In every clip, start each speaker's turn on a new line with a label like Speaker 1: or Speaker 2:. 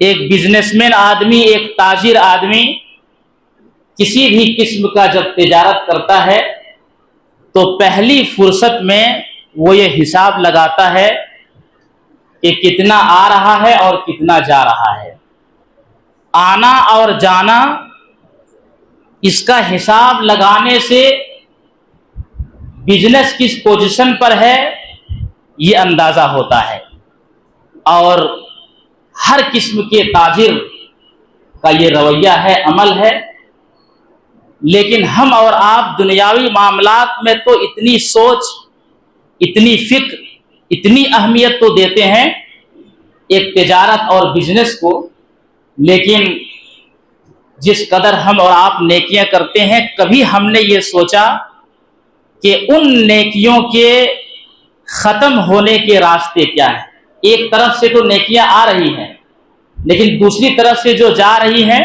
Speaker 1: ایک business man آدمی، ایک تاجر آدمی کسی بھی قسم کا جب تجارت کرتا ہے تو پہلی فرصت میں وہ یہ حساب لگاتا ہے کہ کتنا آ رہا ہے اور کتنا جا رہا ہے۔ آنا اور جانا اس کا حساب لگانے سے بزنس کس پوزیشن پر ہے یہ اندازہ ہوتا ہے، اور ہر قسم کے تاجر کا یہ رویہ ہے، عمل ہے۔ لیکن ہم اور آپ دنیاوی معاملات میں تو اتنی سوچ، اتنی فکر، اتنی اہمیت تو دیتے ہیں ایک تجارت اور بزنس کو، لیکن جس قدر ہم اور آپ نیکیاں کرتے ہیں، کبھی ہم نے یہ سوچا کہ ان نیکیوں کے ختم ہونے کے راستے کیا ہیں؟ ایک طرف سے تو نیکیاں آ رہی ہیں، لیکن دوسری طرف سے جو جا رہی ہیں،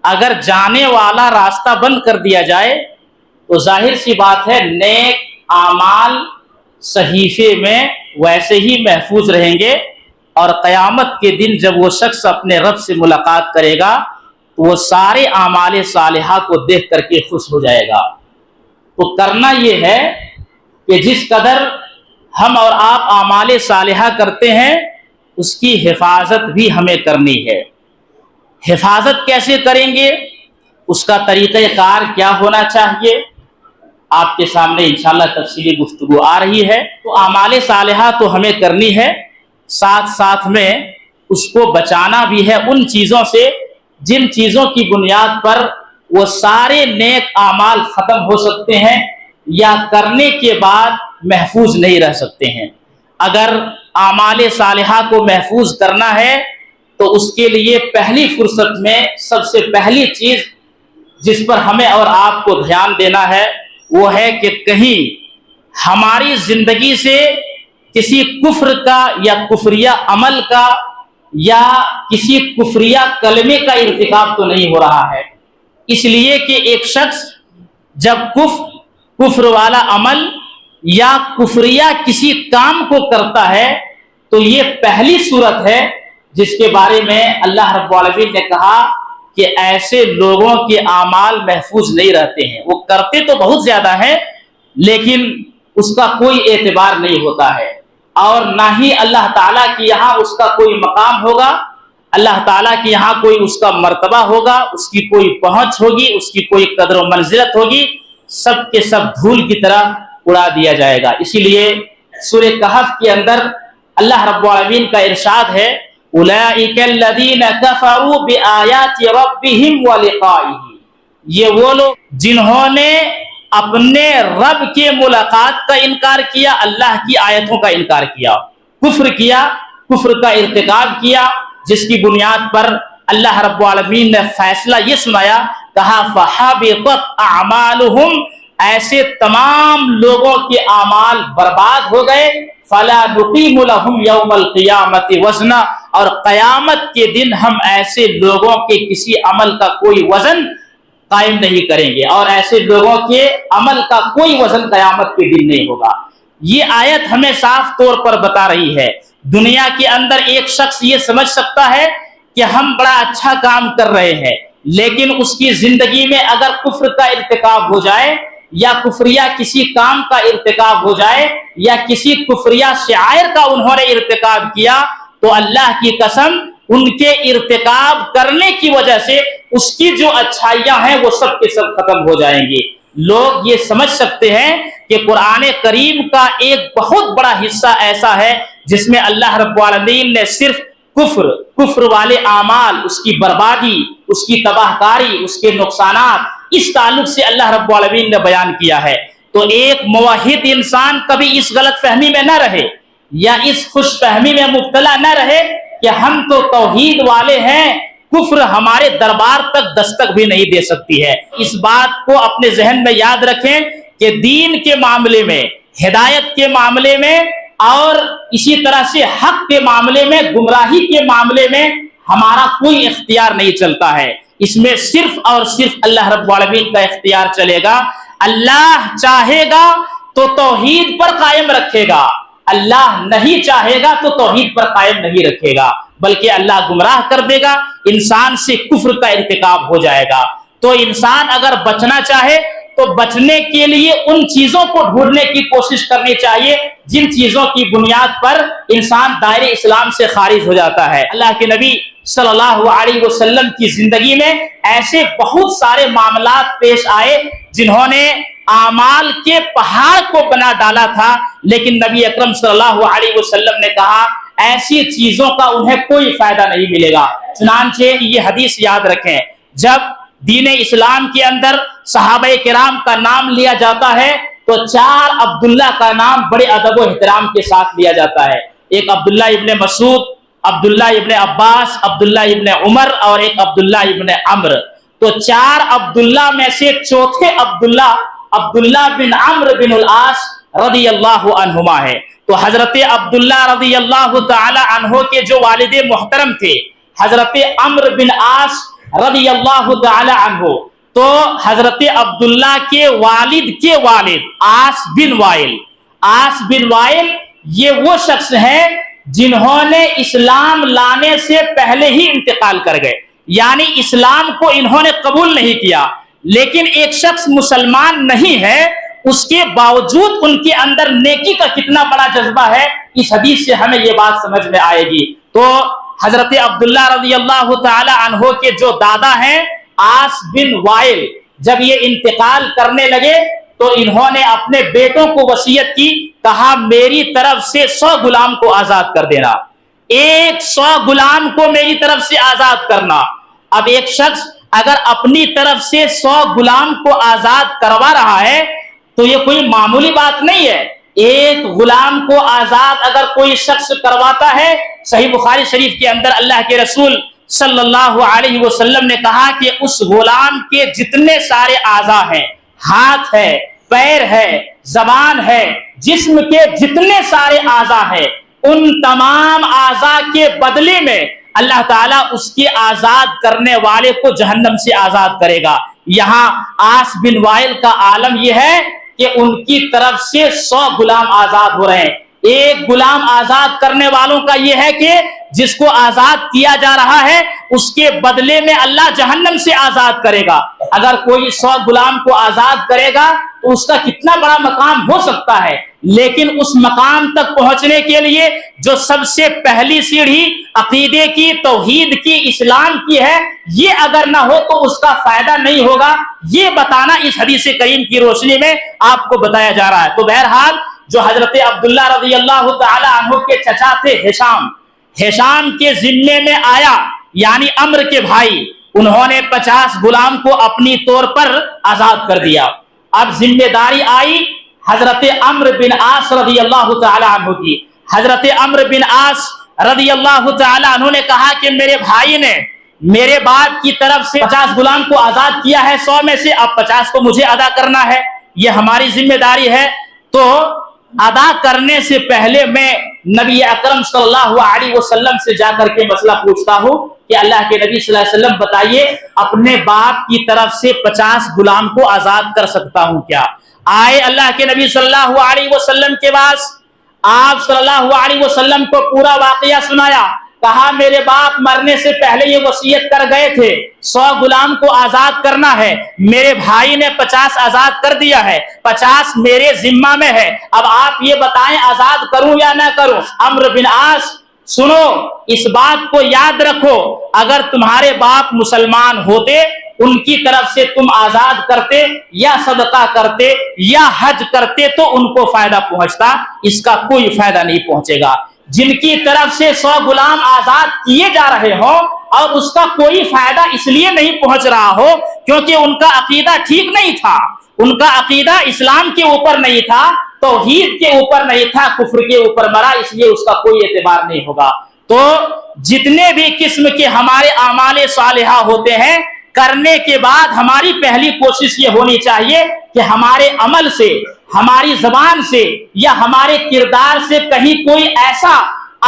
Speaker 1: اگر جانے والا راستہ بند کر دیا جائے تو ظاہر سی بات ہے نیک اعمال صحیفے میں ویسے ہی محفوظ رہیں گے، اور قیامت کے دن جب وہ شخص اپنے رب سے ملاقات کرے گا تو وہ سارے اعمال صالحہ کو دیکھ کر کے خوش ہو جائے گا۔ تو کرنا یہ ہے کہ جس قدر ہم اور آپ اعمال صالحہ کرتے ہیں اس کی حفاظت بھی ہمیں کرنی ہے۔ حفاظت کیسے کریں گے؟ اس کا طریقہ کار کیا ہونا چاہیے؟ آپ کے سامنے انشاءاللہ تفصیلی گفتگو آ رہی ہے۔ تو اعمال صالحہ تو ہمیں کرنی ہے، ساتھ ساتھ میں اس کو بچانا بھی ہے ان چیزوں سے جن چیزوں کی بنیاد پر وہ سارے نیک اعمال ختم ہو سکتے ہیں یا کرنے کے بعد محفوظ نہیں رہ سکتے ہیں۔ اگر اعمال صالحہ کو محفوظ کرنا ہے تو اس کے لیے پہلی فرصت میں سب سے پہلی چیز جس پر ہمیں اور آپ کو دھیان دینا ہے وہ ہے کہ کہیں ہماری زندگی سے کسی کفر کا یا کفریہ عمل کا یا کسی کفریہ کلمے کا ارتکاب تو نہیں ہو رہا ہے۔ اس لیے کہ ایک شخص جب کفر والا عمل یا کفریہ کسی کام کو کرتا ہے تو یہ پہلی صورت ہے جس کے بارے میں اللہ رب العالمین نے کہا کہ ایسے لوگوں کے اعمال محفوظ نہیں رہتے ہیں۔ وہ کرتے تو بہت زیادہ ہیں لیکن اس کا کوئی اعتبار نہیں ہوتا ہے، اور نہ ہی اللہ تعالیٰ کے یہاں اس کا کوئی مقام ہوگا، اللہ تعالیٰ کے یہاں کوئی اس کا مرتبہ ہوگا، اس کی کوئی پہنچ ہوگی، اس کی کوئی قدر و منزلت ہوگی، سب کے سب دھول کی طرح اڑا دیا جائے گا۔ اسی لیے سورہ کہف کے اندر اللہ رب العالمین کا ارشاد ہے اولئک الذین کفروا بآیات ربہم ولقائہ، یہ وہ لوگ جنہوں نے اپنے رب کے ملاقات کا انکار کیا، اللہ کی آیتوں کا انکار کیا، کفر کا ارتکاب کیا، جس کی بنیاد پر اللہ رب العالمین نے فیصلہ یہ سنایا، کہا فحبطت اعمالہم، ایسے تمام لوگوں کے اعمال برباد ہو گئے، فلا نقیم لہم یوم القیامت وزنا، اور قیامت کے دن ہم ایسے لوگوں کے کسی عمل کا کوئی وزن قائم نہیں کریں گے، اور ایسے لوگوں کے عمل کا کوئی وزن قیامت کے دن نہیں ہوگا۔ یہ آیت ہمیں صاف طور پر بتا رہی ہے دنیا کے اندر ایک شخص یہ سمجھ سکتا ہے کہ ہم بڑا اچھا کام کر رہے ہیں، لیکن اس کی زندگی میں اگر کفر کا ارتکاب ہو جائے یا کفریہ کسی کام کا ارتکاب ہو جائے یا کسی کفریہ شعائر کا انہوں نے ارتکاب کیا تو اللہ کی قسم ان کے ارتکاب کرنے کی وجہ سے اس کی جو اچھائیاں ہیں وہ سب کے سب ختم ہو جائیں گی۔ لوگ یہ سمجھ سکتے ہیں کہ قرآن کریم کا ایک بہت بڑا حصہ ایسا ہے جس میں اللہ رب العالمین نے صرف کفر والے اعمال، اس کی بربادی، اس کی تباہ کاری، اس کے نقصانات، اس تعلق سے اللہ رب العالمین نے بیان کیا ہے۔ تو ایک موحد انسان کبھی اس غلط فہمی میں نہ رہے یا اس خوش فہمی میں مبتلا نہ رہے کہ ہم تو توحید والے ہیں، کفر ہمارے دربار تک دستک بھی نہیں دے سکتی ہے۔ اس بات کو اپنے ذہن میں یاد رکھیں کہ دین کے معاملے میں، ہدایت کے معاملے میں، اور اسی طرح سے حق کے معاملے میں، گمراہی کے معاملے میں ہمارا کوئی اختیار نہیں چلتا ہے۔ اس میں صرف اور صرف اللہ رب العالمین کا اختیار چلے گا۔ اللہ چاہے گا تو توحید پر قائم رکھے گا، اللہ نہیں چاہے گا تو توحید پر قائم نہیں رکھے گا۔ بلکہ اللہ گمراہ کر دے گا، انسان سے کفر کا ارتکاب ہو جائے گا۔ تو انسان اگر بچنا چاہے تو بچنے کے لیے ان چیزوں کو ڈھونڈنے کی کوشش کرنی چاہیے جن چیزوں کی بنیاد پر انسان دائرے اسلام سے خارج ہو جاتا ہے۔ اللہ کے نبی صلی اللہ علیہ وسلم کی زندگی میں ایسے بہت سارے معاملات پیش آئے جنہوں نے اعمال کے پہاڑ کو بنا ڈالا تھا، لیکن نبی اکرم صلی اللہ علیہ وسلم نے کہا ایسی چیزوں کا انہیں کوئی فائدہ نہیں ملے گا۔ چنانچہ یہ حدیث یاد رکھیں، جب دین اسلام کے اندر صحابہ کرام کا نام لیا جاتا ہے تو 4 عبداللہ کا نام بڑے ادب و احترام کے ساتھ لیا جاتا ہے۔ ایک عبداللہ ابن مسعود، عبداللہ ابن عباس، عبداللہ ابن عمر اور ایک عبداللہ ابن عمر۔ تو 4 عبداللہ میں سے چوتھے عبداللہ بن عمرو بن العاص رضی اللہ عنہما ہے۔ تو حضرت عبداللہ رضی اللہ تعالی عنہ کے جو والد محترم تھے حضرت عمرو بن عاص رضی اللہ تعالی عنہ، تو حضرت عبداللہ کے والد عاص بن وائل یہ وہ شخص ہیں جنہوں نے اسلام لانے سے پہلے ہی انتقال کر گئے، یعنی اسلام کو انہوں نے قبول نہیں کیا، لیکن ایک شخص مسلمان نہیں ہے اس کے باوجود ان کے اندر نیکی کا کتنا بڑا جذبہ ہے، اس حدیث سے ہمیں یہ بات سمجھ میں آئے گی۔ تو حضرت عبداللہ رضی اللہ تعالی عنہ کے جو دادا ہیں عاص بن وائل، جب یہ انتقال کرنے لگے تو انہوں نے اپنے بیٹوں کو وصیت کی، کہا میری طرف سے 100 غلام کو آزاد کر دینا، 100 غلام کو میری طرف سے آزاد کرنا۔ اب ایک شخص اگر اپنی طرف سے 100 غلام کو آزاد کروا رہا ہے تو یہ کوئی معمولی بات نہیں ہے۔ ایک غلام کو آزاد اگر کوئی شخص کرواتا ہے، صحیح بخاری شریف کے اندر اللہ کے رسول صلی اللہ علیہ وسلم نے کہا کہ اس غلام کے جتنے سارے اعضاء ہیں، ہاتھ ہے، پیر ہے، زبان ہے، جسم کے جتنے سارے اعضاء ہیں، ان تمام اعضاء کے بدلے میں اللہ تعالیٰ اس کے آزاد کرنے والے کو جہنم سے آزاد کرے گا۔ یہاں عاص بن وائل کا عالم یہ ہے کہ ان کی طرف سے 100 غلام آزاد ہو رہے ہیں۔ ایک غلام آزاد کرنے والوں کا یہ ہے کہ جس کو آزاد کیا جا رہا ہے اس کے بدلے میں اللہ جہنم سے آزاد کرے گا۔ اگر کوئی 100 غلام کو آزاد کرے گا تو اس کا کتنا بڑا مقام ہو سکتا ہے، لیکن اس مقام تک پہنچنے کے لیے جو سب سے پہلی سیڑھی عقیدے کی، توحید کی، اسلام کی ہے، یہ اگر نہ ہو تو اس کا فائدہ نہیں ہوگا۔ یہ بتانا اس حدیث کریم کی روشنی میں آپ کو بتایا جا رہا ہے۔ تو بہرحال جو حضرت عبداللہ رضی اللہ تعالی عنہ کے چچا تھے ہشام کے ذمے میں آیا، یعنی عمرو کے بھائی، انہوں نے 50 غلام کو اپنی طور پر آزاد کر دیا۔ اب ذمہ داری آئی حضرت عمرو بن عاص رضی اللہ تعالی عنہ کی۔ حضرت عمرو بن عاص رضی اللہ تعالی عنہ نے کہا کہ میرے بھائی نے میرے باپ کی طرف سے 50 غلام کو آزاد کیا ہے 100 میں سے، اب 50 کو مجھے ادا کرنا ہے، یہ ہماری ذمہ داری ہے۔ تو ادا کرنے سے پہلے میں نبی اکرم صلی اللہ علیہ وسلم سے جا کر کے مسئلہ پوچھتا ہوں کہ اللہ کے نبی صلی اللہ علیہ وسلم بتائیے اپنے باپ کی طرف سے 50 غلام کو آزاد کر سکتا ہوں کیا؟ آئے اللہ کے نبی صلی اللہ علیہ وسلم کے پاس، آپ صلی اللہ علیہ وسلم کو پورا واقعہ سنایا، کہا میرے باپ مرنے سے پہلے یہ وصیت کر گئے تھے 100 غلام کو آزاد کرنا ہے، میرے بھائی نے 50 آزاد کر دیا ہے، 50 میرے ذمہ میں ہے، اب آپ یہ بتائیں آزاد کروں یا نہ کروں؟ عمرو بن عاص سنو، اس بات کو یاد رکھو، اگر تمہارے باپ مسلمان ہوتے ان کی طرف سے تم آزاد کرتے یا صدقہ کرتے یا حج کرتے تو ان کو فائدہ پہنچتا، اس کا کوئی فائدہ نہیں پہنچے گا۔ جن کی طرف سے 100 غلام آزاد کیے جا رہے ہوں اور اس کا کوئی فائدہ اس لیے نہیں پہنچ رہا ہو کیونکہ ان کا عقیدہ ٹھیک نہیں تھا، ان کا عقیدہ اسلام کے اوپر نہیں تھا، توحید کے اوپر نہیں تھا، کفر کے اوپر مرا، اس لیے اس کا کوئی اعتبار نہیں ہوگا۔ تو جتنے بھی قسم کے ہمارے اعمال صالحہ ہوتے ہیں، کرنے کے بعد ہماری پہلی کوشش یہ ہونی چاہیے کہ ہمارے عمل سے، ہماری زبان سے یا ہمارے کردار سے کہیں کوئی ایسا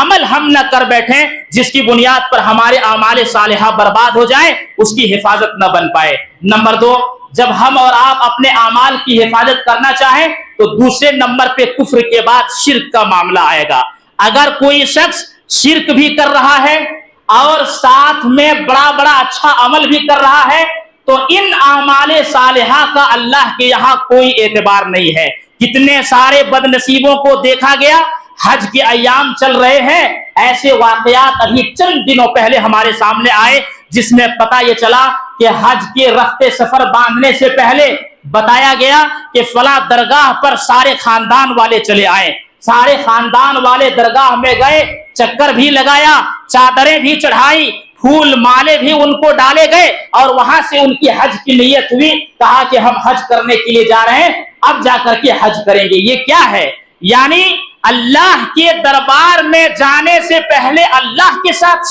Speaker 1: عمل ہم نہ کر بیٹھیں جس کی بنیاد پر ہمارے اعمال صالحہ برباد ہو جائیں، اس کی حفاظت نہ بن پائے۔ نمبر 2، جب ہم اور آپ اپنے اعمال کی حفاظت کرنا چاہیں تو دوسرے نمبر پہ کفر کے بعد شرک کا معاملہ آئے گا۔ اگر کوئی شخص شرک بھی کر رہا ہے اور ساتھ میں بڑا بڑا اچھا عمل بھی کر رہا ہے تو ان اعمال صالحہ کا اللہ کے یہاں کوئی اعتبار نہیں ہے۔ کتنے سارے بد نصیبوں کو دیکھا گیا، حج کے ایام چل رہے ہیں، ایسے واقعات ابھی چند دنوں پہلے ہمارے سامنے آئے جس میں پتہ یہ چلا کہ حج کے رخت سفر باندھنے سے پہلے بتایا گیا کہ فلاں درگاہ پر سارے خاندان والے چلے آئے، سارے خاندان والے درگاہ میں گئے، چکر بھی لگایا، چادریں بھی چڑھائی، پھول مالے بھی ان کو ڈالے گئے اور وہاں سے ان کی حج کی نیت ہوئی، کہا کہ ہم حج کرنے کے لیے جا رہے ہیں، اب جا کر کے حج کریں گے۔ یہ کیا ہے؟ یعنی اللہ کے دربار میں جانے سے پہلے اللہ کے ساتھ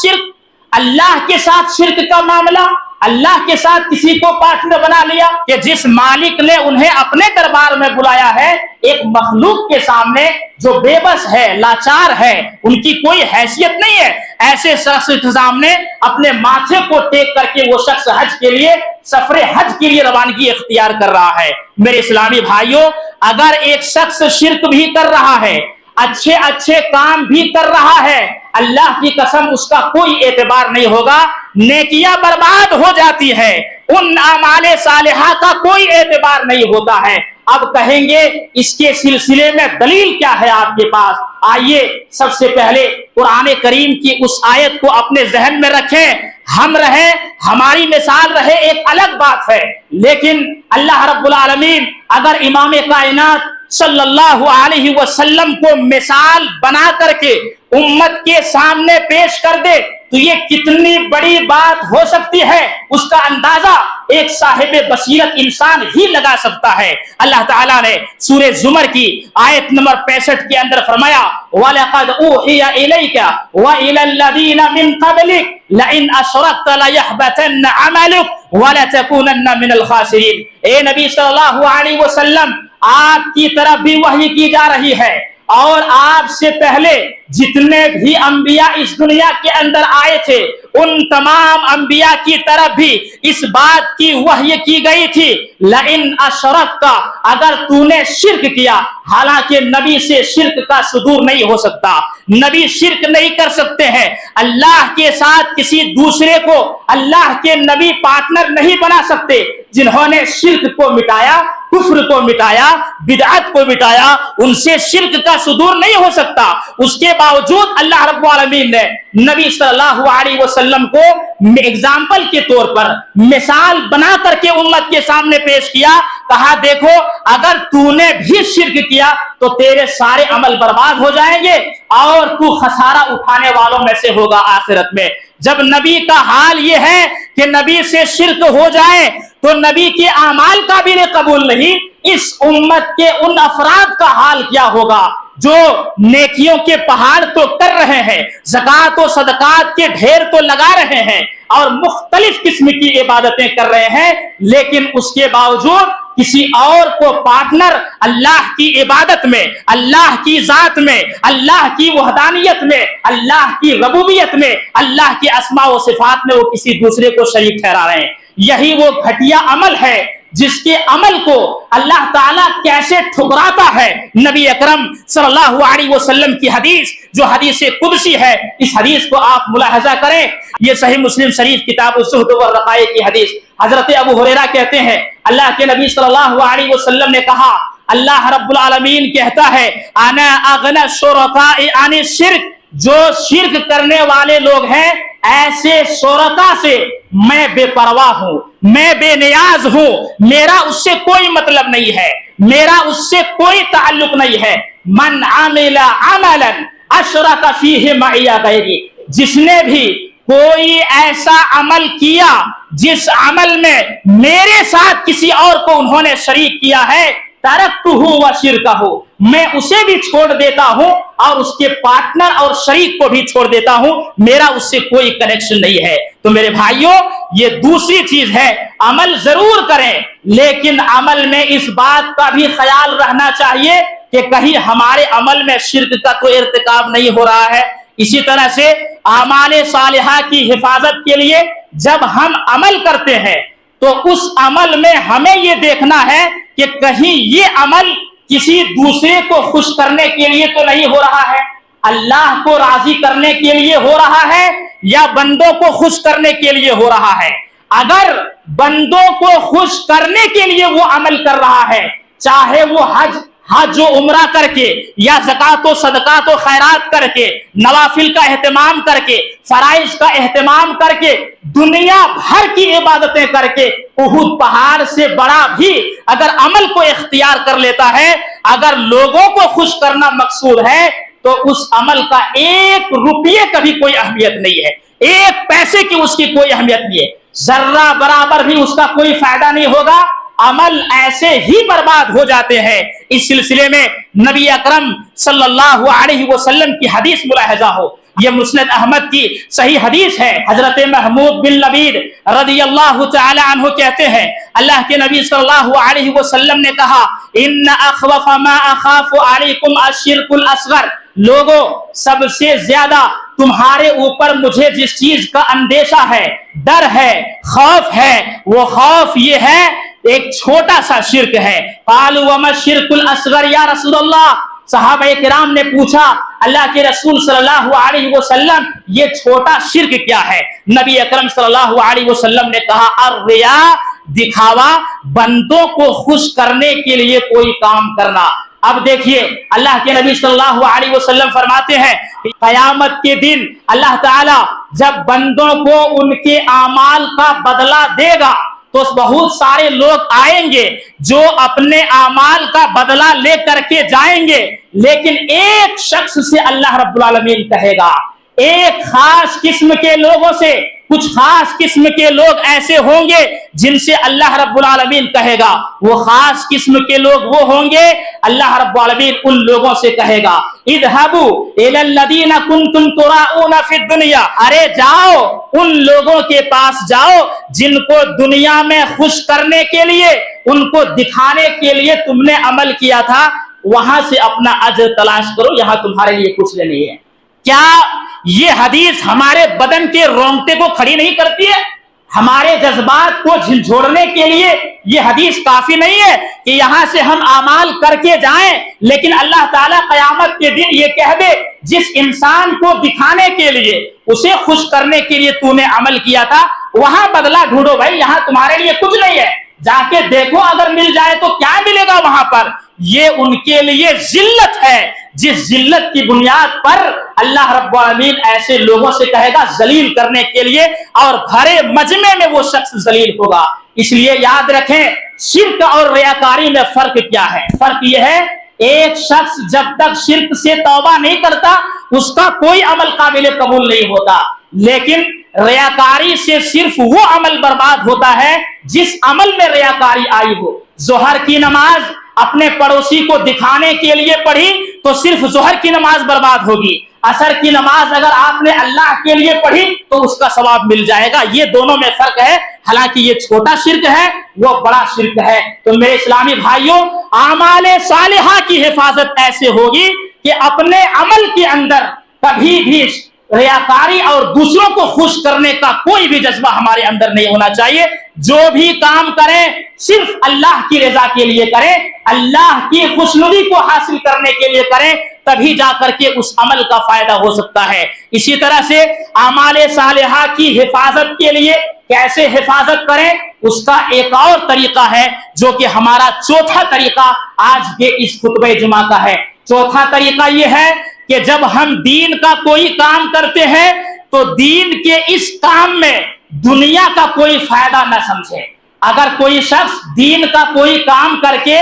Speaker 1: شرک کا معاملہ، اللہ کے ساتھ کسی کو پارٹنر بنا لیا کہ جس مالک نے انہیں اپنے دربار میں بلایا ہے، ایک مخلوق کے سامنے جو بے بس ہے، لاچار ہے، ان کی کوئی حیثیت نہیں ہے، ایسے شخص کے سامنے اپنے ماتھے کو ٹیک کر کے وہ شخص حج کے لیے، سفر حج کے لیے روانگی اختیار کر رہا ہے۔ میرے اسلامی بھائیوں، اگر ایک شخص شرک بھی کر رہا ہے، اچھے اچھے کام بھی کر رہا ہے، اللہ کی قسم اس کا کوئی اعتبار نہیں ہوگا، نیکیاں برباد ہو جاتی ہے، ان اعمال صالحہ کا کوئی اعتبار نہیں ہوتا ہے۔ اب کہیں گے اس کے سلسلے میں دلیل کیا ہے آپ کے پاس؟ آئیے سب سے پہلے قرآن کریم کی اس آیت کو اپنے ذہن میں رکھیں، ہم رہے، ہماری مثال رہے ایک الگ بات ہے، لیکن اللہ رب العالمین اگر امام کائنات صلی اللہ علیہ وسلم کو مثال بنا کر کے امت کے سامنے پیش کر دے تو یہ کتنی بڑی بات ہو سکتی ہے، اس کا اندازہ ایک صاحب بصیرت انسان ہی لگا سکتا ہے۔ اللہ تعالیٰ نے سورہ زمر کی آیت نمبر 65 کے اندر فرمایا وَلَقَدْ أُوحِيَ إِلَيْكَ وَإِلَى الَّذِينَ مِن قَبْلِكَ لَئِنْ أَشْرَكْتَ لَيَحْبَطَنَّ عَمَلُكَ وَلَتَكُونَنَّ مِنَ الْخَاسِرِينَ۔ اے نبی صلی اللہ علیہ وسلم، آپ کی طرف بھی وحی کی جا رہی ہے اور آپ سے پہلے جتنے بھی انبیاء اس دنیا کے اندر آئے تھے ان تمام انبیاء کی طرف بھی اس بات کی وحی کی گئی تھی لئن اشرکت، اگر تو نے شرک کیا، حالانکہ نبی سے شرک کا صدور نہیں ہو سکتا، نبی شرک نہیں کر سکتے ہیں، اللہ کے ساتھ کسی دوسرے کو اللہ کے نبی پارٹنر نہیں بنا سکتے۔ جنہوں نے شرک کو مٹایا، کفر کو مٹایا، بدعت کو مٹایا، ان سے شرک کا صدور نہیں ہو سکتا۔ اس کے باوجود اللہ رب العالمین نے نبی صلی اللہ علیہ وسلم کو اگزامپل کے طور پر مثال بنا کر کے امت کے سامنے پیش کیا، کہا دیکھو اگر تو نے بھی شرک کیا تو تیرے سارے عمل برباد ہو جائیں گے اور تو خسارہ اٹھانے والوں میں سے ہوگا آخرت میں۔ جب نبی کا حال یہ ہے کہ نبی سے شرک ہو جائے تو نبی کے اعمال قابل قبول نہیں، اس امت کے ان افراد کا حال کیا ہوگا جو نیکیوں کے پہاڑ تو کر رہے ہیں، زکوٰۃ و صدقات کے ڈھیر تو لگا رہے ہیں اور مختلف قسم کی عبادتیں کر رہے ہیں، لیکن اس کے باوجود کسی اور کو پارٹنر اللہ کی عبادت میں، اللہ کی ذات میں، اللہ کی وحدانیت میں، اللہ کی ربوبیت میں، اللہ کی اسماء و صفات میں وہ کسی دوسرے کو شریک ٹھہرا رہے ہیں۔ یہی وہ گھٹیا عمل ہے جس کے عمل کو اللہ تعالیٰ کیسے ٹھکراتا ہے۔ نبی اکرم صلی اللہ علیہ وسلم کی حدیث جو حدیث قدسی ہے، اس حدیث کو آپ ملاحظہ کریں، یہ صحیح مسلم شریف کتاب الزہد والرقائق کی حدیث۔ حضرت ابو ہریرہ کہتے ہیں اللہ کے نبی صلی اللہ علیہ وسلم نے کہا، اللہ رب العالمین کہتا ہے انا اغنى الشركاء عن الشرك، جو شرک کرنے والے لوگ ہیں ایسے شرکا سے میں بے پرواہ ہوں، میں بے نیاز ہوں، میرا اس سے کوئی مطلب نہیں ہے، میرا اس سے کوئی تعلق نہیں ہے۔ من عمل عملا اشرک فیہ معی غیری، جس نے بھی کوئی ایسا عمل کیا جس عمل میں میرے ساتھ کسی اور کو انہوں نے شریک کیا ہے، ترکتہ و شرکہ، میں اسے بھی چھوڑ دیتا ہوں اور اس کے پارٹنر اور شریک کو بھی چھوڑ دیتا ہوں، میرا اس سے کوئی کنیکشن نہیں ہے۔ تو میرے بھائیوں، یہ دوسری چیز ہے، عمل ضرور کریں لیکن عمل میں اس بات کا بھی خیال رہنا چاہیے کہ کہیں ہمارے عمل میں شرک کا تو ارتکاب نہیں ہو رہا ہے۔ اسی طرح سے اعمال صالحہ کی حفاظت کے لیے جب ہم عمل کرتے ہیں تو اس عمل میں ہمیں یہ دیکھنا ہے کہ کہیں یہ عمل کسی دوسرے کو خوش کرنے کے لیے تو نہیں ہو رہا ہے۔ اللہ کو راضی کرنے کے لیے ہو رہا ہے یا بندوں کو خوش کرنے کے لیے ہو رہا ہے؟ اگر بندوں کو خوش کرنے کے لیے وہ عمل کر رہا ہے، چاہے وہ حج و عمرہ کر کے یا زکات و صدقات و خیرات کر کے، نوافل کا اہتمام کر کے، فرائض کا اہتمام کر کے، دنیا بھر کی عبادتیں کر کے، احد پہاڑ سے بڑا بھی اگر عمل کو اختیار کر لیتا ہے، اگر لوگوں کو خوش کرنا مقصود ہے تو اس عمل کا 1 روپیے کا بھی کوئی اہمیت نہیں ہے، 1 پیسے کی اس کی کوئی اہمیت نہیں ہے، ذرہ برابر بھی اس کا کوئی فائدہ نہیں ہوگا، عمل ایسے ہی برباد ہو جاتے ہیں۔ اس سلسلے میں نبی اکرم صلی اللہ علیہ وسلم کی حدیث ملاحظہ ہو، یہ مسند احمد کی صحیح حدیث ہے۔ حضرت محمود بن لبید رضی اللہ تعالی عنہ کہتے ہیں اللہ کے نبی صلی اللہ علیہ وسلم نے کہا ان اخوف ما اخاف علیکم الشرک الاصغر، لوگوں سب سے زیادہ تمہارے اوپر مجھے جس چیز کا اندیشہ ہے، ڈر ہے، خوف ہے، وہ خوف یہ ہے ایک چھوٹا سا شرک ہے۔ قالوا وما الشرک الاصغر یا رسول اللہ، صحابہ کرام نے پوچھا اللہ کے رسول صلی اللہ علیہ وسلم یہ چھوٹا شرک کیا ہے؟ نبی اکرم صلی اللہ علیہ وسلم نے کہا الریا، دکھاوا، بندوں کو خوش کرنے کے لیے کوئی کام کرنا۔ اب دیکھیے اللہ کے نبی صلی اللہ علیہ وسلم فرماتے ہیں قیامت کے دن اللہ تعالی جب بندوں کو ان کے اعمال کا بدلہ دے گا تو بہت سارے لوگ آئیں گے جو اپنے اعمال کا بدلہ لے کر کے جائیں گے، لیکن ایک شخص سے اللہ رب العالمین کہے گا، ایک خاص قسم کے لوگوں سے، کچھ خاص قسم کے لوگ ایسے ہوں گے جن سے اللہ رب العالمین کہے گا، وہ خاص قسم کے لوگ وہ ہوں گے اللہ رب العالمین ان لوگوں سے کہے گا اذهبوا الى الذين كنتم تراؤون في الدنيا، ارے جاؤ ان لوگوں کے پاس جاؤ جن کو دنیا میں خوش کرنے کے لیے، ان کو دکھانے کے لیے تم نے عمل کیا تھا، وہاں سے اپنا اجر تلاش کرو، یہاں تمہارے لیے کچھ نہیں ہے۔ کیا یہ حدیث ہمارے بدن کے رونگٹے کو کھڑی نہیں کرتی ہے؟ ہمارے جذبات کو جھنجھوڑنے کے لیے یہ حدیث کافی نہیں ہے کہ یہاں سے ہم اعمال کر کے جائیں، لیکن اللہ تعالیٰ قیامت کے دن یہ کہہ دے جس انسان کو دکھانے کے لیے، اسے خوش کرنے کے لیے تو نے عمل کیا تھا، وہاں بدلہ ڈھونڈو بھائی، یہاں تمہارے لیے کچھ نہیں ہے، جا کے دیکھو اگر مل جائے تو کیا ملے گا وہاں پر۔ یہ ان کے لیے ذلت ہے جس ذلت کی بنیاد پر اللہ رب العالمین ایسے لوگوں سے کہے گا ذلیل کرنے کے لیے، اور بھرے مجمع میں وہ شخص ذلیل ہوگا۔ اس لیے یاد رکھیں شرک اور ریاکاری میں فرق کیا ہے۔ فرق یہ ہے ایک شخص جب تک شرک سے توبہ نہیں کرتا اس کا کوئی عمل قابل قبول نہیں ہوتا، لیکن ریاکاری سے صرف وہ عمل برباد ہوتا ہے جس عمل میں ریاکاری آئی ہو۔ ظہر کی نماز اپنے پڑوسی کو دکھانے کے لیے پڑھی تو صرف ظہر کی نماز برباد ہوگی، عصر کی نماز اگر آپ نے اللہ کے لیے پڑھی تو اس کا ثواب مل جائے گا۔ یہ دونوں میں فرق ہے، حالانکہ یہ چھوٹا شرک ہے وہ بڑا شرک ہے۔ تو میرے اسلامی بھائیوں، اعمال صالحہ کی حفاظت ایسے ہوگی کہ اپنے عمل کے اندر کبھی بھی ریاکاری اور دوسروں کو خوش کرنے کا کوئی بھی جذبہ ہمارے اندر نہیں ہونا چاہیے۔ جو بھی کام کریں صرف اللہ کی رضا کے لیے کریں، اللہ کی خوشنودی کو حاصل کرنے کے لیے کریں، تبھی جا کر کے اس عمل کا فائدہ ہو سکتا ہے۔ اسی طرح سے اعمال صالحہ کی حفاظت کے لیے کیسے حفاظت کریں اس کا ایک اور طریقہ ہے جو کہ ہمارا چوتھا طریقہ آج کے اس خطبہ جمعہ کا ہے۔ چوتھا طریقہ یہ ہے کہ جب ہم دین کا کوئی کام کرتے ہیں تو دین کے اس کام میں دنیا کا کوئی فائدہ نہ سمجھے۔ اگر کوئی شخص دین کا کوئی کام کر کے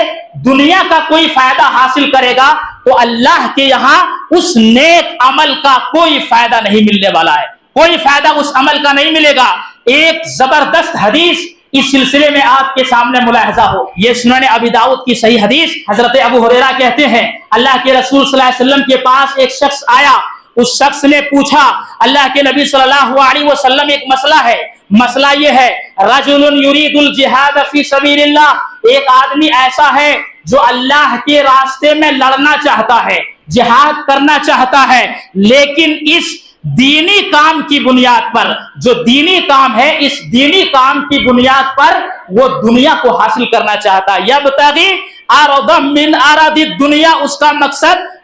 Speaker 1: دنیا کا کوئی فائدہ حاصل کرے گا تو اللہ کے یہاں اس نیک عمل کا کوئی فائدہ نہیں ملنے والا ہے، کوئی فائدہ اس عمل کا نہیں ملے گا۔ ایک زبردست حدیث اس سلسلے میں آپ کے سامنے ملاحظہ ہو، یہ سنن ابی داؤد کی صحیح حدیث۔ حضرت ابو ہریرہ کہتے ہیں اللہ کے رسول صلی اللہ علیہ وسلم کے پاس ایک شخص آیا، اس شخص نے پوچھا اللہ کے نبی صلی اللہ علیہ وسلم ایک مسئلہ ہے، مسئلہ یہ ہے رجل یرید الجہاد فی سبیل اللہ، ایک آدمی ایسا ہے جو اللہ کے راستے میں لڑنا چاہتا ہے، جہاد کرنا چاہتا ہے، لیکن اس دینی کام کی بنیاد پر، جو دینی کام ہے اس دینی کام کی بنیاد پر وہ دنیا کو حاصل کرنا چاہتا ہے۔ یبتغی عرضا من اراضی الدنیا، اس کا مقصد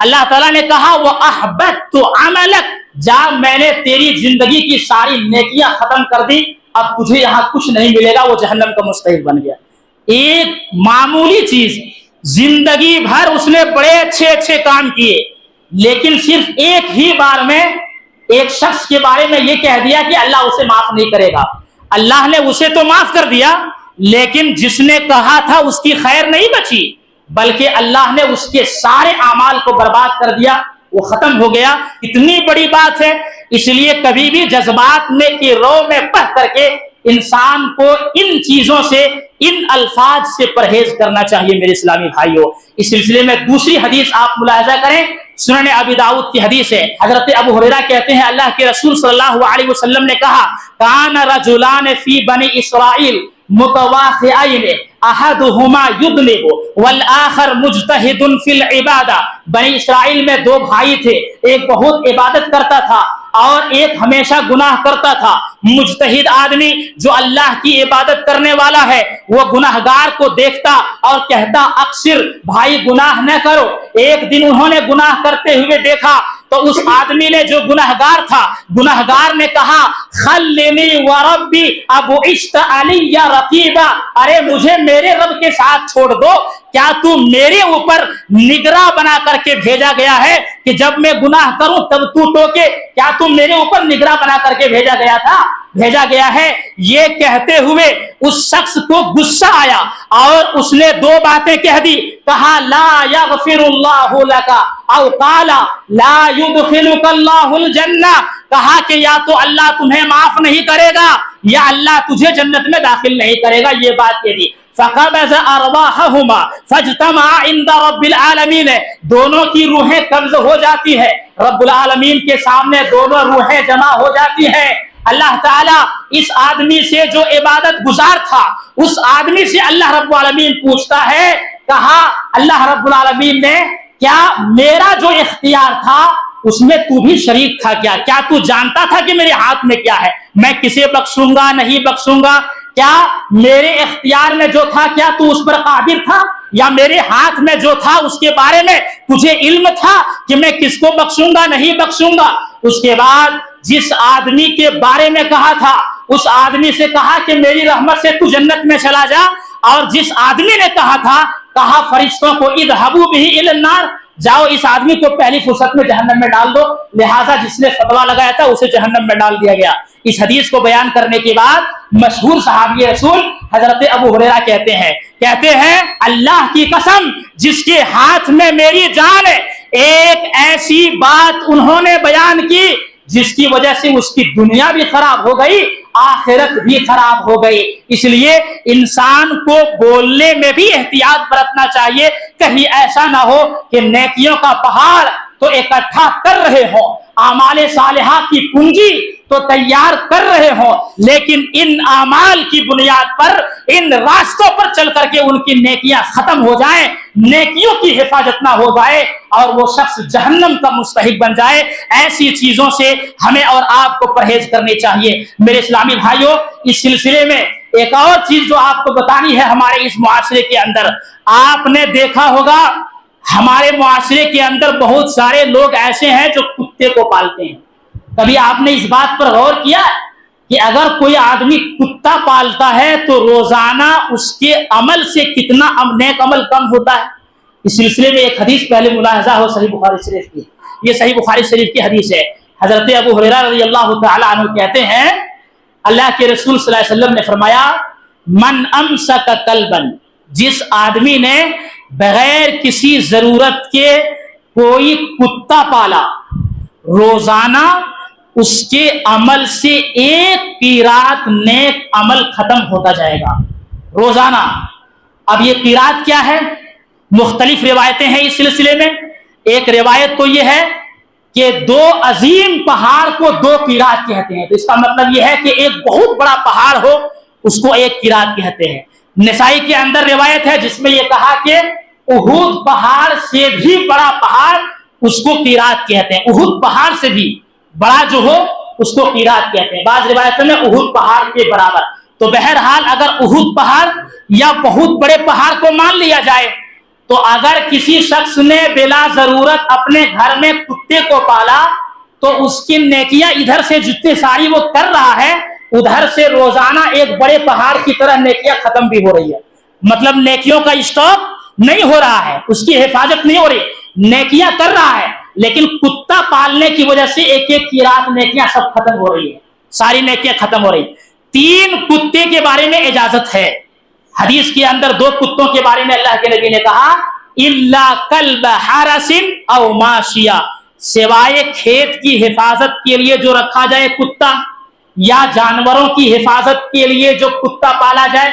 Speaker 1: اللہ تعالیٰ نے کہا وَأَحْبَطْتُ عَمَلَكَ، جا میں نے تیری زندگی کی ساری نیکیاں ختم کر دی، اب تجھے یہاں کچھ نہیں ملے گا، وہ جہنم کا مستحق بن گیا۔ ایک معمولی چیز، زندگی بھر اس نے بڑے اچھے اچھے کام کیے، لیکن صرف ایک ہی بار میں ایک شخص کے بارے میں یہ کہہ دیا کہ اللہ اسے معاف نہیں کرے گا۔ اللہ نے اسے تو معاف کر دیا، لیکن جس نے کہا تھا اس کی خیر نہیں بچی، بلکہ اللہ نے اس کے سارے اعمال کو برباد کر دیا، وہ ختم ہو گیا۔ اتنی بڑی بات ہے، اس لیے کبھی بھی جذبات میں کی رو میں بہہ کر کے انسان کو ان چیزوں سے، ان الفاظ سے پرہیز کرنا چاہیے میرے اسلامی بھائیوں۔ اس سلسلے میں دوسری حدیث آپ ملاحظہ کریں، سنن ابی داؤد کی حدیث ہے۔ حضرت ابو ہریرہ کہتے ہیں اللہ کے رسول صلی اللہ علیہ وسلم نے کہا کان رجلان فی بنی اسرائیل متواخئین احدہما یذنب والآخر مجتہد فی العبادہ۔ بنی اسرائیل میں دو بھائی تھے، ایک بہت عبادت کرتا تھا اور ایک ہمیشہ گناہ کرتا تھا۔ مجتہد آدمی جو اللہ کی عبادت کرنے والا ہے، وہ گناہگار کو دیکھتا اور کہتا اکثر بھائی گناہ نہ کرو۔ ایک دن انہوں نے گناہ کرتے ہوئے دیکھا تو اس آدمی نے جو گناہگار تھا، گناہگار نے کہا خلنی وربی ابعثت علی رقیبا، ارے مجھے میرے رب کے ساتھ چھوڑ دو، کیا تو میرے اوپر نگراں بنا کر کے بھیجا گیا ہے کہ جب میں گناہ کروں تب تو ٹوکے؟ کیا تم میرے اوپر نگراں بنا کر کے بھیجا گیا تھا؟ بھیجا گیا ہے۔ یہ کہتے ہوئے اس شخص کو غصہ آیا اور اس نے دو باتیں کہہ دی، کہا لا یغفر اللہ لک او قال لا یدخلک اللہ الجنہ، کہا کہ یا تو اللہ تمہیں معاف نہیں کرے گا یا اللہ تجھے جنت میں داخل نہیں کرے گا، یہ بات کہہ دی۔ فقبض ارواحهما فاجتمع عند رب العالمین، دونوں کی روحیں قبض ہو جاتی ہے، رب العالمین کے سامنے دونوں روحیں جمع ہو جاتی ہیں۔ اللہ تعالیٰ اس آدمی سے جو عبادت گزار تھا، اس آدمی سے اللہ رب العالمین پوچھتا ہے، کہا اللہ رب العالمین نے کیا میرا جو اختیار تھا اس میں تو بھی شریک تھا کیا؟ کیا تو جانتا تھا کہ میرے ہاتھ میں کیا ہے؟ میں کسے بخشوں گا نہیں بخشوں گا؟ کیا میرے اختیار میں جو تھا کیا تو اس پر قادر تھا؟ یا میرے ہاتھ میں جو تھا اس کے بارے میں تجھے علم تھا کہ میں کس کو بخشوں گا نہیں بخشوں گا؟ اس کے بعد جس آدمی کے بارے میں کہا تھا اس آدمی سے کہا کہ میری رحمت سے تو جنت میں چلا جا، اور جس آدمی نے کہا تھا کہا فرشتوں کو اذهبوا به الى النار، جاؤ اس آدمی کو پہلی فرصت میں جہنم میں ڈال دو، لہذا جس نے فتویٰ لگایا تھا اسے جہنم میں ڈال دیا گیا۔ اس حدیث کو بیان کرنے کے بعد مشہور صحابی رسول حضرت ابو ہریرہ کہتے ہیں اللہ کی قسم جس کے ہاتھ میں میری جان ہے، ایک ایسی بات انہوں نے بیان کی جس کی وجہ سے اس کی دنیا بھی خراب ہو گئی، آخرت بھی خراب ہو گئی۔ اس لیے انسان کو بولنے میں بھی احتیاط برتنا چاہیے، کہیں ایسا نہ ہو کہ نیکیوں کا پہاڑ تو اکٹھا کر رہے ہوں، اعمال صالحہ کی پونجی تو تیار کر رہے ہوں، لیکن ان اعمال کی بنیاد پر، ان راستوں پر چل کر کے ان کی نیکیاں ختم ہو جائیں، نیکیوں کی حفاظت نہ ہو جائے اور وہ شخص جہنم کا مستحق بن جائے۔ ایسی چیزوں سے ہمیں اور آپ کو پرہیز کرنی چاہیے۔ میرے اسلامی بھائیوں، اس سلسلے میں ایک اور چیز جو آپ کو بتانی ہے، ہمارے اس معاشرے کے اندر آپ نے دیکھا ہوگا، ہمارے معاشرے کے اندر بہت سارے لوگ ایسے ہیں جو کتے کو پالتے ہیں۔ کبھی آپ نے اس بات پر غور کیا کہ اگر کوئی آدمی کتا پالتا ہے تو روزانہ اس کے عمل سے کتنا نیک عمل کم ہوتا ہے؟ اس سلسلے میں ایک حدیث پہلے ملاحظہ ہو صحیح بخاری شریف کی، یہ صحیح بخاری شریف کی حدیث ہے۔ حضرت ابو ہریرہ رضی اللہ تعالی عنہ کہتے ہیں اللہ کے رسول صلی اللہ علیہ وسلم نے فرمایا من امسک کلبا، جس آدمی نے بغیر کسی ضرورت کے کوئی کتا پالا، روزانہ اس کے عمل سے ایک قیرات نیک عمل ختم ہوتا جائے گا روزانہ۔ اب یہ قیرات کیا ہے؟ مختلف روایتیں ہیں اس سلسلے میں۔ ایک روایت تو یہ ہے کہ دو عظیم پہاڑ کو دو قیرات کہتے ہیں، تو اس کا مطلب یہ ہے کہ ایک بہت بڑا پہاڑ ہو اس کو ایک قیرات کہتے ہیں۔ نسائی کے اندر روایت ہے جس میں یہ کہا کہ احد پہاڑ سے بھی بڑا پہاڑ اس کو قیرات کہتے ہیں، احد پہاڑ سے بھی بڑا جو ہو اس کو قیرات کہتے ہیں، بعض روایتوں میں احد پہاڑ کے برابر۔ تو بہرحال اگر احد پہاڑ یا بہت بڑے پہاڑ کو مان لیا جائے تو اگر کسی شخص نے بلا ضرورت اپنے گھر میں کتے کو پالا تو اس کی نیکیاں ادھر سے جتنی ساری وہ کر رہا ہے ادھر سے روزانہ ایک بڑے پہاڑ کی طرح نیکیاں ختم بھی ہو رہی ہے. مطلب نیکیوں کا اسٹاک نہیں ہو رہا ہے, اس کی حفاظت نہیں ہو رہی, نیکیاں کر رہا ہے, لیکن کتا پالنے کی وجہ سے ایک ایک کی رات نیکیاں سب ختم ہو رہی ہیں, ساری نیکیاں ختم ہو رہی. 3 کتے کے بارے میں اجازت ہے حدیث کے اندر. 2 کتوں کے بارے میں اللہ کے نبی نے کہا الا کلب حارس او ماشیہ, سوائے کھیت کی حفاظت کے لیے جو رکھا جائے کتا, یا جانوروں کی حفاظت کے لیے جو کتا پالا جائے.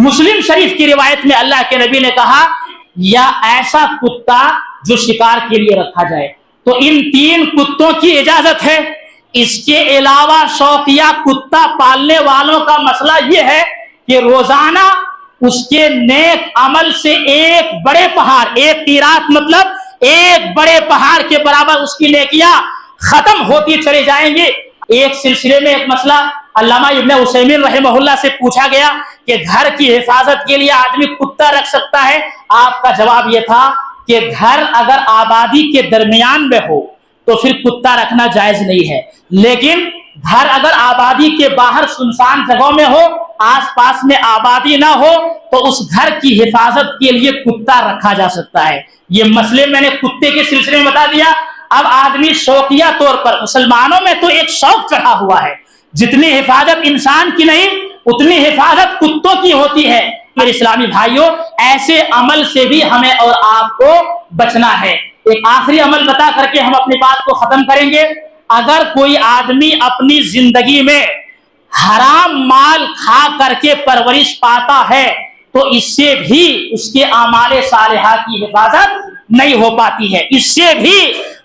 Speaker 1: مسلم شریف کی روایت میں اللہ کے نبی نے کہا یا ایسا کتا جو شکار کے لیے رکھا جائے. تو ان 3 کتوں کی اجازت ہے. اس کے علاوہ شوقیہ کتا پالنے والوں کا مسئلہ یہ ہے کہ روزانہ اس کے نیک عمل سے ایک بڑے پہاڑ, ایک قیرات مطلب ایک بڑے پہاڑ کے برابر اس کی نیکیاں ختم ہوتی چلے جائیں گے. ایک سلسلے میں ایک مسئلہ علامہ ابن عثیمین رحمہ اللہ سے پوچھا گیا کہ گھر کی حفاظت کے لیے آدمی کتا رکھ سکتا ہے؟ آپ کا جواب یہ تھا کہ گھر اگر آبادی کے درمیان میں ہو تو پھر کتا رکھنا جائز نہیں ہے, لیکن گھر اگر آبادی کے باہر سنسان جگہوں میں ہو, آس پاس میں آبادی نہ ہو, تو اس گھر کی حفاظت کے لیے کتا رکھا جا سکتا ہے. یہ مسئلے میں نے کتے کے سلسلے میں بتا دیا. اب آدمی شوقیہ طور پر, مسلمانوں میں تو ایک شوق چڑھا ہوا ہے, جتنی حفاظت انسان کی نہیں اتنی حفاظت کتوں کی ہوتی ہے. میرے اسلامی بھائیوں, ایسے عمل سے بھی ہمیں اور آپ کو بچنا ہے. ایک آخری عمل بتا کر کے ہم اپنی بات کو ختم کریں گے. اگر کوئی آدمی اپنی زندگی میں حرام مال کھا کر کے پرورش پاتا ہے تو اس سے بھی اس کے اعمال صالحہ کی حفاظت نہیں ہو پاتی ہے, اس سے بھی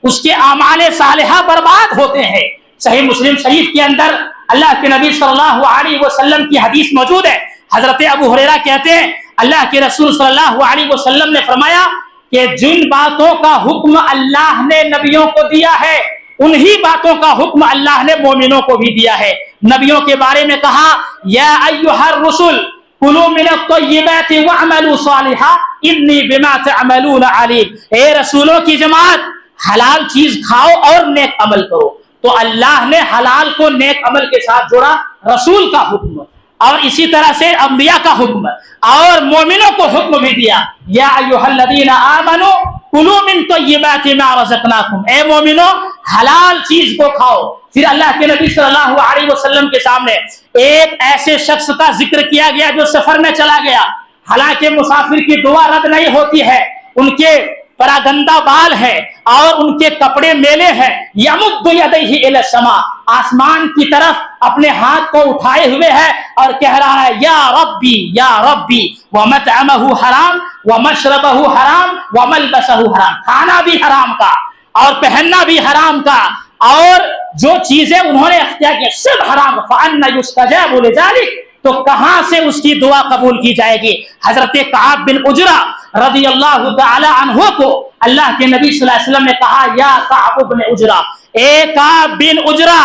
Speaker 1: اس کے اعمال صالحہ برباد ہوتے ہیں. صحیح مسلم شریف کے اندر اللہ کے نبی صلی اللہ علیہ وسلم کی حدیث موجود ہے. حضرت ابو ہریرہ کہتے ہیں اللہ کے رسول صلی اللہ علیہ وسلم نے فرمایا کہ جن باتوں کا حکم اللہ نے نبیوں کو دیا ہے انہی باتوں کا حکم اللہ نے مومنوں کو بھی دیا ہے. نبیوں کے بارے میں کہا یا ایھا الرسل کلوا من الطیبات واعملوا صالحا انی بما تعملون علیم. اے رسولوں کی جماعت, حلال چیز کھاؤ اور نیک عمل کرو. تو اللہ نے حلال کو نیک عمل کے ساتھ جوڑا, رسول کا حکم, اور اسی طرح سے انبیاء کا حکم, اور مومنوں کو حکم بھی دیا یا ایھا الذین آمنوا کلوا من طیبات ما رزقناکم. اے مومنو حلال چیز کو کھاؤ. پھر اللہ کے نبی صلی اللہ علیہ وسلم کے سامنے ایک ایسے شخص کا ذکر کیا گیا جو سفر میں چلا گیا. حالانکہ مسافر کی دعا رد نہیں ہوتی ہے, ان کے پراگندہ بال ہے اور ان کے کپڑے میلے ہیں. یمد یدیہ الی السماء, آسمان کی طرف اپنے ہاتھ کو اٹھائے ہوئے ہے اور کہہ رہا ہے یا ربی ومطعمہ حرام ومشربہ حرام وملبسہ حرام. کھانا بھی حرام کا اور پہننا بھی حرام کا, اور جو چیزیں انہوں نے اختیار کی سب حرام. فأنى يستجاب لذلك, تو کہاں سے اس کی دعا قبول کی جائے گی؟ حضرت کعب بن عجرہ رضی اللہ تعالی عنہ کو اللہ کے نبی صلی اللہ علیہ وسلم نے کہا یا کعب بن عجرہ, اے کعب بن عجرہ,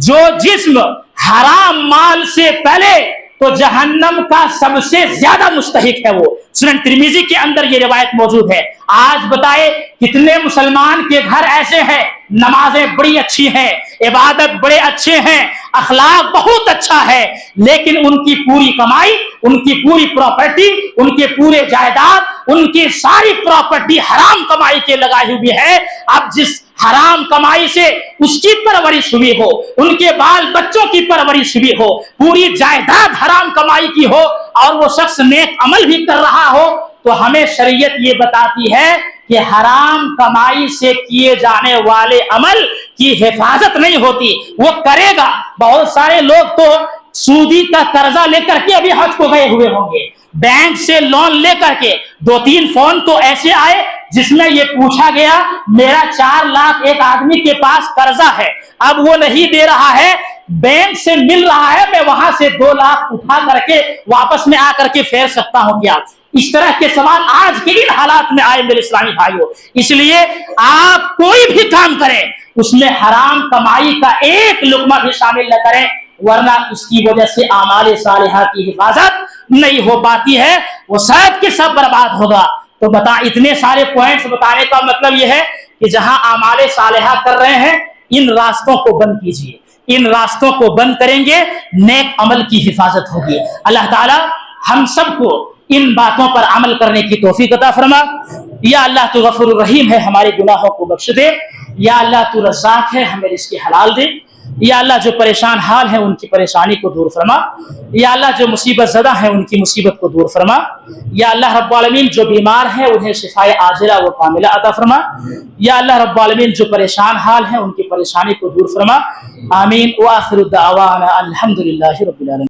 Speaker 1: جو جسم حرام مال سے پہلے تو جہنم کا سب سے زیادہ مستحق ہے وہ. سنن ترمذی کے اندر یہ روایت موجود ہے. آج بتائے کتنے مسلمان کے گھر ایسے ہیں, نمازیں بڑی اچھی ہیں, عبادت بڑے اچھے ہیں, اخلاق بہت اچھا ہے, لیکن ان کی پوری کمائی, ان کی پوری پراپرٹی, ان کے پورے جائیداد, ان کی ساری پراپرٹی حرام کمائی کے لگائی ہوئی ہے. اب جس حرام کمائی سے اس کی پرورش ہوئی ہو, ان کے بال بچوں کی پرورش ہوئی ہو, پوری جائیداد حرام کمائی کی ہو, اور وہ شخص نیک عمل بھی کر رہا ہو, تو ہمیں شریعت یہ بتاتی ہے کہ حرام کمائی سے کیے جانے والے عمل کی حفاظت نہیں ہوتی. وہ کرے گا. بہت سارے لوگ تو سودی کا قرضہ لے کر کے ابھی حج کو گئے ہوئے ہوں گے, بینک سے لون لے کر کے. 2-3 فون تو ایسے آئے جس میں یہ پوچھا گیا میرا 4 لاکھ ایک آدمی کے پاس قرضہ ہے, اب وہ نہیں دے رہا ہے, بینک سے مل رہا ہے, میں وہاں سے 2 لاکھ اٹھا کر کے واپس میں آ کر کے پھیر سکتا ہوں کیا؟ اس طرح کے سوال آج کے ان حالات میں آئے میرے اسلامی بھائیوں. اس لیے آپ کوئی بھی کام کریں اس میں حرام کمائی کا ایک لقمہ بھی شامل نہ کریں, ورنہ اس کی وجہ سے اعمال صالحہ کی حفاظت نہیں ہو پاتی ہے, وہ سب کے سب برباد ہوگا. تو اتنے سارے پوائنٹس بتانے کا مطلب یہ ہے کہ جہاں اعمال صالحہ کر رہے ہیں ان راستوں کو بند کیجیے، ان راستوں کو بند کریں گے نیک عمل کی حفاظت ہوگی۔ اللہ تعالی ہم سب کو ان باتوں پر عمل کرنے کی توفیق عطا فرما۔ یا اللہ تو غفور الرحیم ہے، ہمارے گناہوں کو بخش دے۔ یا اللہ تو رزاق ہے، ہمیں رزق حلال دے۔ یا اللہ جو پریشان حال ہیں ان کی پریشانی کو دور فرما۔ یا اللہ جو مصیبت زدہ ہیں ان کی مصیبت کو دور فرما۔ یا اللہ رب العالمین جو بیمار ہیں انہیں شفائے عاجلہ و کاملہ عطا فرما۔ یا اللہ رب العالمین جو پریشان حال ہیں ان کی پریشانی کو دور فرما۔ آمین۔ وآخر الدعوانا الحمدللہ رب العالمین۔